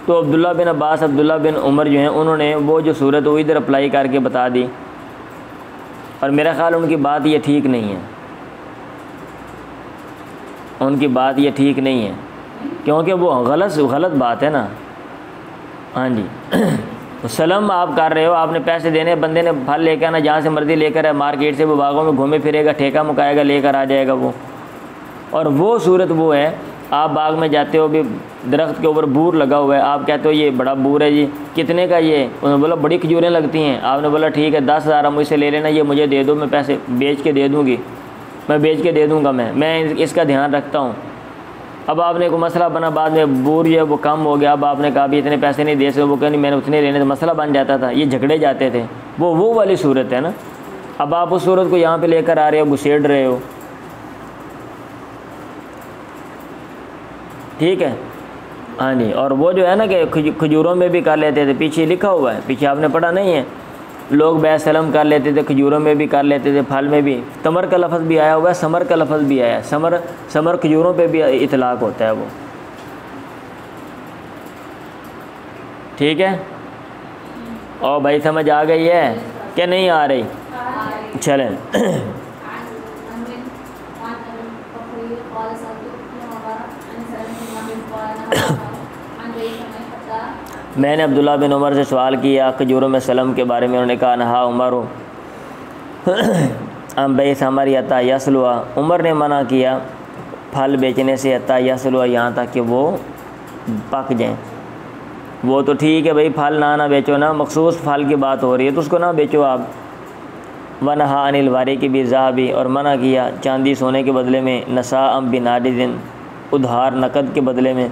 تو عبداللہ بن عباس عبداللہ بن عمر جو ہیں انہوں نے وہ جو صورت وہ ادھر اپلائی کر کے بتا دی، اور میرا خیال ان کی بات یہ ٹھیک نہیں ہے، ان کی بات یہ ٹھیک نہیں ہے، کیونکہ وہ غلط بات ہے نا۔ ہاں جی سلم آپ کر رہے ہو، آپ نے پیسے دینے، بندے نے پھل لے کے آنا، جہاں سے مرضی لے کر ہے، مارکیٹ سے وہ باغوں میں گھومے پھرے گا، ٹھیکہ مکائے گا، لے کر آ جائے گا وہ۔ اور وہ صورت وہ ہے آپ باغ میں جاتے ہو، بھی درخت کے اوپر بور لگا ہوا ہے، آپ کہتے ہو یہ بڑا بور ہے جی، کتنے کا یہ؟ انہوں نے بولا بڑی کھجوریں لگتی ہیں۔ آپ نے بولا ٹھیک ہے 10,000 مجھ سے لے لینا، یہ مجھے دے دو، میں پیسے بیچ کے دے دوں گی، میں بیچ کے دے دوں گا، میں اس کا دھیان رکھتا ہوں۔ اب آپ نے کوئی مسئلہ بنا، بعد میں بور جو ہے وہ کم ہو گیا، اب آپ نے کہا بھی اتنے پیسے نہیں دے سکتے، وہ کہ نہیں میں نے اتنے لینے، تو مسئلہ بن جاتا تھا، یہ جھگڑے جاتے تھے، وہ والی صورت ہے نا۔ اب آپ اس صورت کو یہاں پہ لے کر آ رہے ہو، گھسیڑ رہے ہو، ٹھیک ہے ہاں جی۔ اور وہ جو ہے نا کہ کھجوروں میں بھی کر لیتے تھے، پیچھے لکھا ہوا ہے، پیچھے آپ نے پڑھا نہیں ہے، لوگ بیع سلم کر لیتے تھے، کھجوروں میں بھی کر لیتے تھے، پھل میں بھی۔ تمر کا لفظ بھی آیا ہوا ہے، ثمر کا لفظ بھی آیا ہے، ثمر کھجوروں پہ بھی اطلاق ہوتا ہے وہ، ٹھیک ہے۔ اور بھائی سمجھ آ گئی ہے کہ نہیں آ رہی؟ چلیں میں نے عبداللہ بن عمر سے سوال کیا کھجوروں میں سلم کے بارے میں، انہوں نے کہا نہا عمر ام بیع ثمر حتی یصلح، عمر نے منع کیا پھل بیچنے سے حتی یصلح، یہاں تک کہ وہ پک جائیں۔ وہ تو ٹھیک ہے بھائی، پھل نہ بیچو نا، مخصوص پھل کی بات ہو رہی ہے تو اس کو نہ بیچو آپ۔ ونہا عن الورق بالذهب، اور منع کیا چاندی سونے کے بدلے میں، نساء بنادر، ادھار نقد کے بدلے میں۔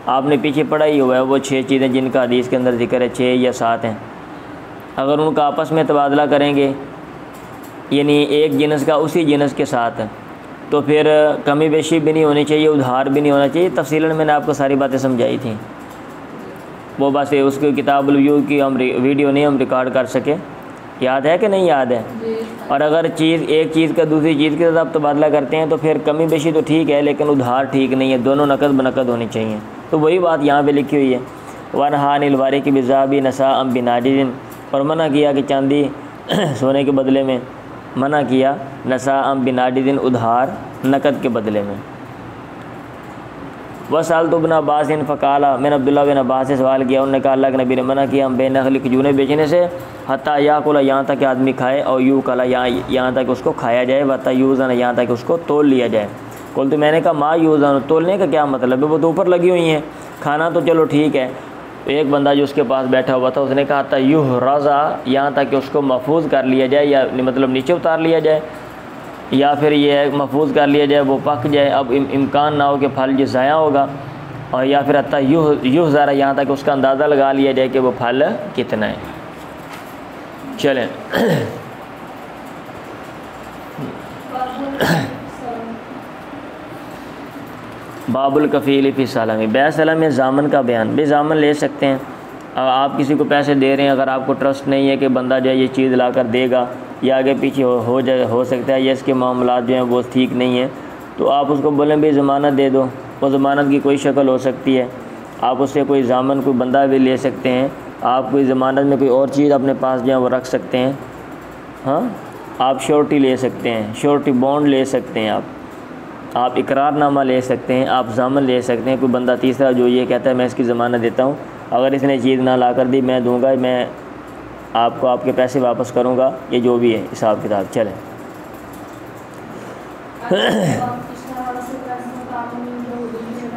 آپ نے پیچھے پڑھا ہی ہوا ہے وہ 6 چیزیں جن کا حدیث کے اندر ذکر ہے، 6 یا 7 ہیں۔ اگر ان کا آپس میں تبادلہ کریں گے، یعنی ایک جنس کا اسی جنس کے ساتھ، تو پھر کمی بیشی بھی نہیں ہونی چاہیے، ادھار بھی نہیں ہونا چاہیے۔ تفصیلاً میں نے آپ کو ساری باتیں سمجھائی تھیں، وہ بس اس کی کتاب الویو کی ہم ویڈیو نہیں ہم ریکارڈ کر سکے، یاد ہے کہ نہیں یاد ہے؟ اور اگر ایک چیز کا دوسری چیز کے ساتھ آپ تبادلہ کرتے ہیں تو پھر کمی بیشی تو ٹھیک ہے لیکن ادھار ٹھیک نہیں ہے، دونوں نقد بنقد ہونی چاہیے۔ تو وہی بات یہاں پہ لکھی ہوئی ہے، ونہا عن الورق بالذهب نساء بنادر، اور منع کیا کہ چاندی سونے کے بدلے میں، منع کیا نساء بنادر، ادھار نقد کے بدلے میں۔ وسألت ابن عباس فقال، میں نے عبداللہ بن عباس سے سوال کیا، انہوں نے کہا اللہ کے نبی نے منع کیا ہم بے نخل کھجوریں بیچنے سے، حتی یاکل، یہاں تک کہ آدمی کھائے، اور یوکل، یہاں تک اس کو کھایا جائے، وحتی یوزن، یہاں تک اس کو تول لیا جائے۔ تو میں نے کہا ما یوزن، تولنے کا کیا مطلب ہے؟ وہ تو اوپر لگی ہوئی ہیں، کھانا تو چلو ٹھیک ہے۔ ایک بندہ جو اس کے پاس بیٹھا ہوا تھا اس نے کہا حتی یحرز، یہاں تک کہ اس کو محفوظ کر لیا جائے، یا مطلب نیچے اتار لیا جائے، یا پھر یہ محفوظ کر لیا جائے، وہ پک جائے، اب امکان نہ ہو کہ پھل جو ضائع ہوگا، اور یا پھر حتی یحذر، یہاں تک اس کا اندازہ لگا لیا جائے کہ وہ پھل کتنا ہے۔ چلیں باب الکفیل فی السلم، بیع سلم میں ضامن کا بیان۔ بے ضامن لے سکتے ہیں، آپ کسی کو پیسے دے رہے ہیں، اگر آپ کو ٹرسٹ نہیں ہے کہ بندہ جو ہے یہ چیز لا کر دے گا، یا آگے پیچھے ہو سکتا ہے یا اس کے معاملات جو ہیں وہ ٹھیک نہیں ہیں، تو آپ اس کو بولیں بھی ضمانت دے دو۔ وہ ضمانت کی کوئی شکل ہو سکتی ہے، آپ اس سے کوئی ضامن کوئی بندہ بھی لے سکتے ہیں، آپ کوئی ضمانت میں کوئی اور چیز اپنے پاس جو ہے وہ رکھ سکتے ہیں، ہاں آپ شورٹی لے سکتے ہیں، شورٹی بانڈ لے سکتے ہیں، آپ اقرار نامہ لے سکتے ہیں، آپ ضامن لے سکتے ہیں۔ کوئی بندہ تیسرا جو یہ کہتا ہے میں اس کی ضمانت دیتا ہوں، اگر اس نے چیز نہ لا کر دی میں دوں گا، میں آپ کو آپ کے پیسے واپس کروں گا، یہ جو بھی ہے حساب کتاب۔ چلیں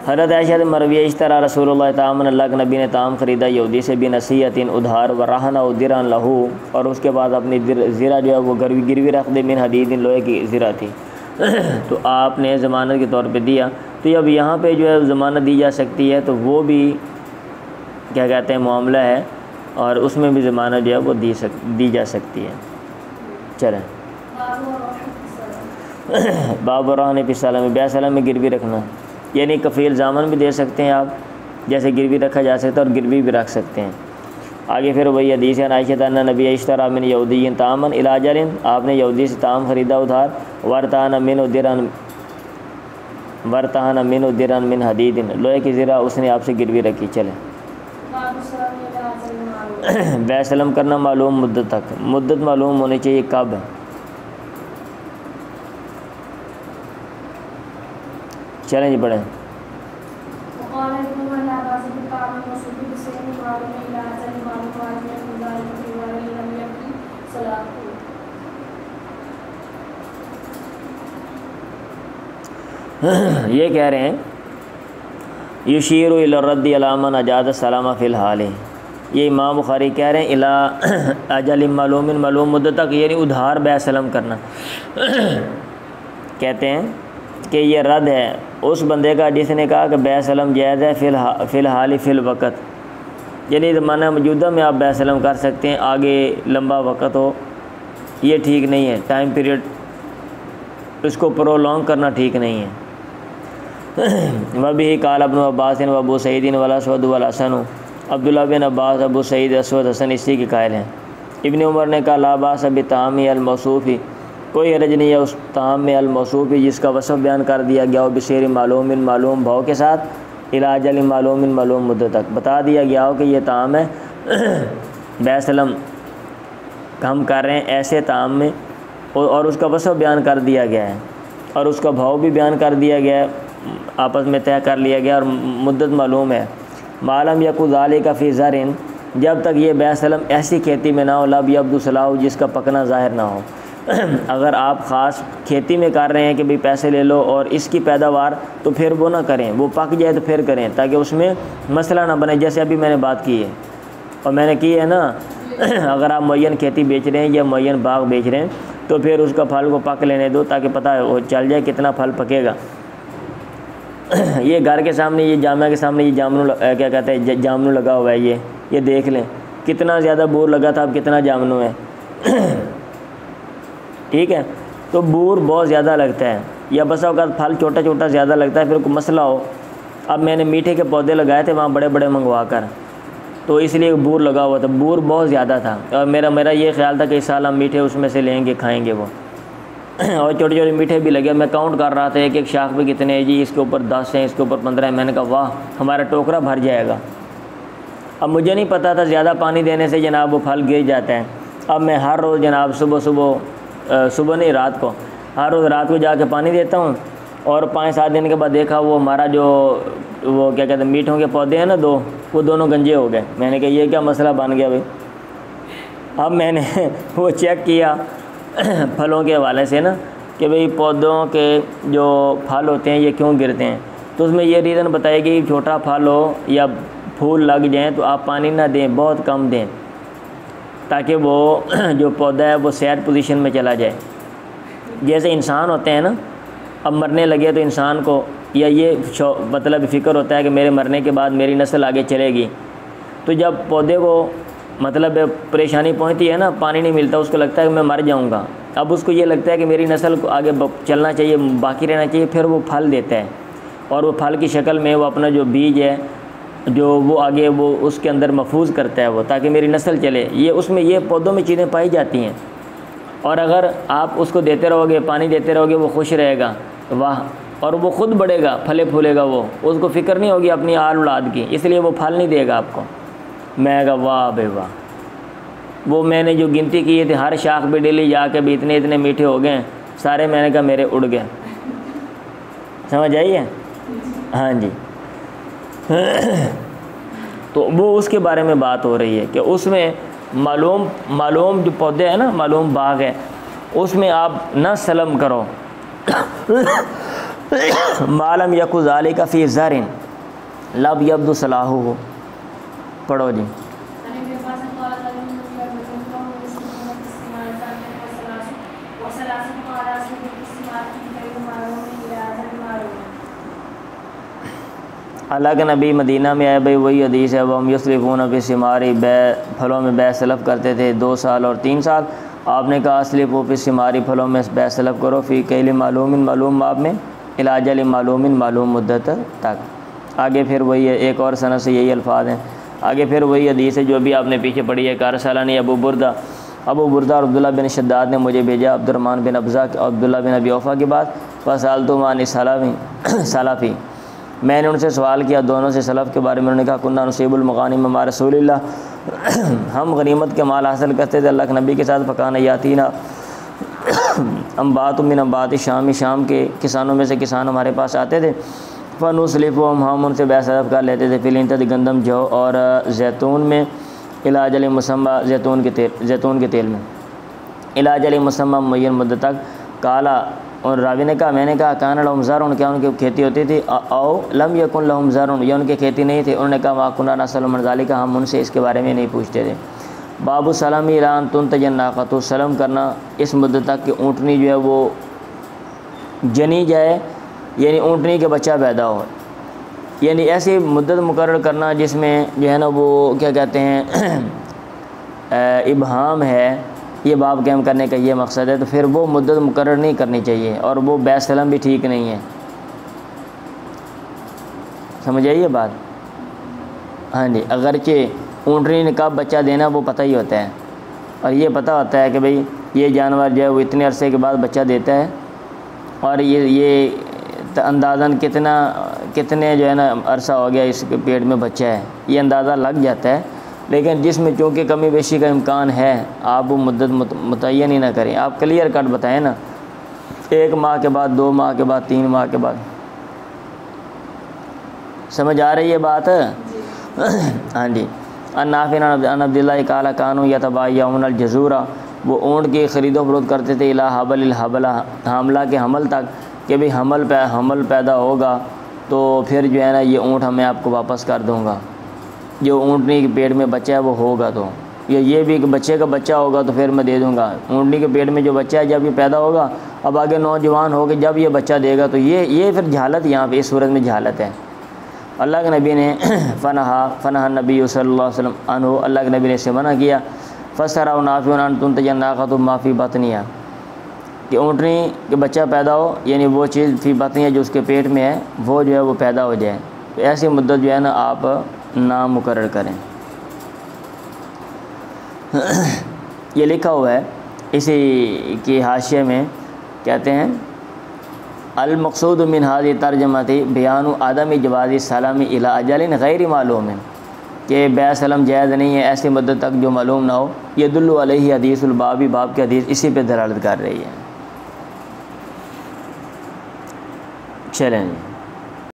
حضرت عائشہ سے مروی اشترا رسول اللہ تعالیٰ، اللہ کے نبی نے طعام خریدا یہودی سے بنصیحۃ، ادھار، ورہن و درہن لہو، اور اس کے بعد اپنی زرہ جو ہے وہ گروی رکھ دے، من حدید، لوہے کی زرہ تھی، تو آپ نے ضمانت کے طور پہ دیا۔ تو اب یہاں پہ جو ہے ضمانت دی جا سکتی ہے، تو وہ بھی کیا کہتے ہیں معاملہ ہے، اور اس میں بھی ضمانت جو ہے وہ دی جا سکتی ہے۔ چلیں باب الرہن فی السلم، بیع سلم میں گروی رکھنا، یعنی کفیل ضامن بھی دے سکتے ہیں آپ، جیسے گروی رکھا جا سکتا ہے، اور گروی بھی رکھ سکتے ہیں۔ آگے پھر وہی حدیث ہے، عائشہ ان نبی اشتری من یہودی طعاما الی اجل، آپ نے یہودی سے طعام خریدا ادھار، ورتہن منہ درہن من حدید، لوہے کی زرہ اس نے آپ سے گروی رکھی۔ چلیں بیع سلم کرنا معلوم مدت تک، مدت معلوم ہونی چاہیے کب۔ چلیں جی پڑھیں۔ یہ کہہ رہے ہیں یشیر الی الرد علی من اجاز السلام فی الحال، یہ امام بخاری کہہ رہے ہیں الی اجل معلوم معلوم مدت تک، یعنی ادھار بیع سلم کرنا۔ کہتے ہیں کہ یہ رد ہے اس بندے کا جس نے کہا کہ بیع سلم جائز ہے فی الحال فی الوقت، یعنی زمانہ موجودہ میں آپ بیع سلم کر سکتے ہیں، آگے لمبا وقت ہو یہ ٹھیک نہیں ہے، ٹائم پیریڈ اس کو پرولونگ کرنا ٹھیک نہیں ہے۔ وبہ قال ابن عباس و ابو سعید والاسود والحسن، عبداللہ بن عباس، ابو سعید، اسود، حسن اسی کے قائل ہیں۔ ابن عمر نے کہا لا باس بطعام الموصوف، کوئی حرج نہیں ہے اس طعام میں الموصوف جس کا وصف بیان کر دیا گیا ہو، بسیر معلوم معلوم بھاؤ کے ساتھ، الی اجل معلوم معلوم مدت تک بتا دیا گیا ہو کہ یہ طعام ہے، بیع سلم ہم کر رہے ہیں ایسے طعام میں، اور اس کا وصف بیان کر دیا گیا ہے اور اس کا بھاؤ بھی بیان کر دیا گیا ہے، آپس میں طے کر لیا گیا اور مدت معلوم ہے۔ معلوم یکو ذالک فی زرع، جب تک یہ بیع سلم ایسی کھیتی میں نہ ہو لب یبدو صلاح، جس کا پکنا ظاہر نہ ہو۔ اگر آپ خاص کھیتی میں کر رہے ہیں کہ بھئی پیسے لے لو اور اس کی پیداوار، تو پھر وہ نہ کریں، وہ پک جائے تو پھر کریں، تاکہ اس میں مسئلہ نہ بنے، جیسے ابھی میں نے بات کی ہے اور میں نے کی ہے نا، اگر آپ معین کھیتی بیچ رہے ہیں یا معین باغ بیچ رہے ہیں تو پھر اس کا پھل کو پک لینے دو، تاکہ پتہ وہ چل جائے کتنا پھل پکے گا۔ یہ گھر کے سامنے، یہ جامعہ کے سامنے، یہ جامنو کیا کہتے ہیں، جامنو لگا ہوا ہے، یہ دیکھ لیں کتنا زیادہ بور لگا تھا، اب کتنا جامنو ہے۔ ٹھیک ہے، تو بور بہت زیادہ لگتا ہے، یا بسا اوقات پھل چھوٹا چھوٹا زیادہ لگتا ہے، پھر کوئی مسئلہ ہو۔ اب میں نے میٹھے کے پودے لگائے تھے وہاں بڑے بڑے منگوا کر، تو اس لیے بور لگا ہوا تھا، بور بہت زیادہ تھا، اور میرا یہ خیال تھا کہ اس سال ہم میٹھے اس میں سے لیں گے، کھائیں گے وہ، اور چھوٹے چھوٹے میٹھے بھی لگے۔ میں کاؤنٹ کر رہا تھا ایک ایک شاخ پہ کتنے ہیں جی، اس کے اوپر 10 ہیں، اس کے اوپر 15 ہیں، میں نے کہا واہ ہمارا ٹوکرا بھر جائے گا۔ اب مجھے نہیں پتہ تھا زیادہ پانی دینے سے جناب وہ پھل گر جاتا ہے۔ اب میں ہر روز جناب صبح نہیں رات کو، ہر روز رات کو جا کے پانی دیتا ہوں، اور 5-7 دن کے بعد دیکھا وہ ہمارا جو وہ کیا کہتے ہیں میٹھوں کے پودے ہیں نا وہ دونوں گنجے ہو گئے۔ میں نے کہا یہ کیا مسئلہ بن گیا بھائی۔ اب میں نے وہ چیک کیا پھلوں کے حوالے سے نا، کہ بھئی پودوں کے جو پھل ہوتے ہیں یہ کیوں گرتے ہیں، تو اس میں یہ ریزن بتایا کہ چھوٹا پھل ہو یا پھول لگ جائیں تو آپ پانی نہ دیں، بہت کم دیں، تاکہ وہ جو پودا ہے وہ سیٹ پوزیشن میں چلا جائے۔ جیسے انسان ہوتے ہیں نا، اب مرنے لگے تو انسان کو یا یہ مطلب فکر ہوتا ہے کہ میرے مرنے کے بعد میری نسل آگے چلے گی، تو جب پودے کو مطلب پریشانی پہنچتی ہے نا، پانی نہیں ملتا، اس کو لگتا ہے کہ میں مر جاؤں گا، اب اس کو یہ لگتا ہے کہ میری نسل کو آگے چلنا چاہیے، باقی رہنا چاہیے، پھر وہ پھل دیتا ہے، اور وہ پھل کی شکل میں وہ اپنا جو بیج ہے جو وہ آگے وہ اس کے اندر محفوظ کرتا ہے وہ، تاکہ میری نسل چلے۔ یہ اس میں یہ پودوں میں چیزیں پائی جاتی ہیں، اور اگر آپ اس کو دیتے رہو گے، پانی دیتے رہو گے، وہ خوش رہے گا، واہ، اور وہ خود بڑھے گا، پھلے پھولے گا، وہ اس کو فکر نہیں ہوگی اپنی آل اولاد کی، اس لیے وہ پھل نہیں دے گا آپ کو۔ میں کہا واہ بے واہ، وہ میں نے جو گنتی کی تھی ہر شاخ پہ ڈیلی جا کے بھی اتنے میٹھے ہو گئے سارے، میں نے کہا میرے اڑ گئے، سمجھ آئی ہے؟ ہاں جی۔ تو وہ اس کے بارے میں بات ہو رہی ہے کہ اس میں معلوم جو پودے ہیں نا، معلوم باغ ہے، اس میں آپ نہ سلم کرو۔ معلوم یکو ذالک فی زرع لب یبدو صلاحہ، پڑھو جی۔ اللہ کے نبی مدینہ میں آئے، بھائی وہی حدیث ہے، وہ ہم یصرفون فی الثمار، پھلوں میں بیع سلف کرتے تھے 2 سال اور 3 سال۔ آپ نے کہا اسلفوا فی الثمار، پھلوں میں بیع سلف کرو، فی کیل معلوم معلوم ماب میں، الی اجل معلوم معلوم مدت تک۔ آگے پھر وہی ہے، ایک اور سند سے یہی الفاظ ہیں، آگے پھر وہی حدیث ہے جو بھی آپ نے پیچھے پڑھی ہے، کارسالانی ابو بردہ اور عبداللہ بن شداد نے مجھے بھیجا عبد الرحمن بن ابزا اور عبداللہ بن ابی اوفا کے بعد، فسألتہم عن سلفی، میں نے ان سے سوال کیا دونوں سے سلف کے بارے میں۔ انہوں نے کہا کنا نصیب المغانم مع رسول اللہ، ہم غنیمت کے مال حاصل کرتے تھے اللہ کے نبی کے ساتھ، فکان یاتینا انبات من انبات شام، شام کے کسانوں میں سے کسان ہمارے پاس آتے تھے، فنصلفہم، ہم ان سے بیع سلف کر لیتے تھے، فی الانتد گندم، جو اور زیتون میں، الی اجل مسمى، زیتون کے تیل میں، الی اجل مسمى معین مدت تک۔ کالا اور راوی نے کہا میں نے کہا کان لہم زرع، کیا ان کی کھیتی ہوتی تھی، او لم یکن لہم زرع، یا ان کی کھیتی نہیں تھی. انہوں نے کہا ما کنا نسأل عن ذلک، ہم ان سے اس کے بارے میں نہیں پوچھتے تھے. باب السلام الی ان تنتج الناقۃ، سلام کرنا اس مدت تک کہ اونٹنی جو ہے وہ جنی جائے، یعنی اونٹنی کے بچہ پیدا ہو، یعنی ایسی مدت مقرر کرنا جس میں جو ہے نا وہ کیا کہتے ہیں ابہام ہے، یہ باب قائم کرنے کا یہ مقصد ہے. تو پھر وہ مدت مقرر نہیں کرنی چاہیے، اور وہ بیع سلم بھی ٹھیک نہیں ہے. سمجھ آئیے بات؟ ہاں جی، اگرچہ اونٹنی نے کب بچہ دینا وہ پتہ ہی ہوتا ہے، اور یہ پتہ ہوتا ہے کہ بھئی یہ جانور جو ہے وہ اتنے عرصے کے بعد بچہ دیتا ہے، اور یہ اندازاً کتنے جو ہے نا عرصہ ہو گیا اس کے پیٹ میں بچہ ہے، یہ اندازہ لگ جاتا ہے. لیکن جس میں چونکہ کمی بیشی کا امکان ہے، آپ وہ مدت متعین ہی نہ کریں، آپ کلیئر کٹ بتائیں نا، 1 ماہ کے بعد، 2 ماہ کے بعد، 3 ماہ کے بعد. سمجھ آ رہی ہے بات؟ ہاں جی. نافع عن عبداللہ قال کانوا یتبایعون الجزور، وہ اونٹ کی خرید و فروخت کرتے تھے الی حبل الحبلہ، حاملہ کے حمل تک، کہ بھی حمل پیدا ہوگا تو پھر جو ہے نا یہ اونٹ میں آپ کو واپس کر دوں گا. جو اونٹنی کے پیٹ میں بچہ ہے وہ ہوگا تو یہ بھی کہ بچے کا بچہ ہوگا تو پھر میں دے دوں گا. اونٹنی کے پیٹ میں جو بچہ ہے جب یہ پیدا ہوگا، اب آگے نوجوان ہو کے جب یہ بچہ دے گا تو یہ پھر جہالت، یہاں پہ اس صورت میں جہالت ہے. اللہ کے نبی نے فنہا نبی صلی اللہ علیہ وسلم عنہ، اللہ کے نبی نے اسے منع کیا. فسرا نافع ان تنتج الناقۃ ما فی بطنہا، کہ اونٹنی کے بچہ پیدا ہو، یعنی وہ چیز فی بطنہا جو اس کے پیٹ میں ہے وہ جو ہے وہ پیدا ہو جائے. تو ایسی مدت جو ہے نا آپ نہ مقرر کریں. یہ لکھا ہوا ہے اسی کی حاشیے میں، کہتے ہیں المقصود من هذه ترجمہ بیان عدم جواز السلام الی اجل غیر معلوم، کہ بیع سلم جائز نہیں ہے ایسی مدت تک جو معلوم نہ ہو. یدل علیہ حدیث الباب، باب کے حدیث اسی پہ دلالت کر رہی ہے. چلیں جی.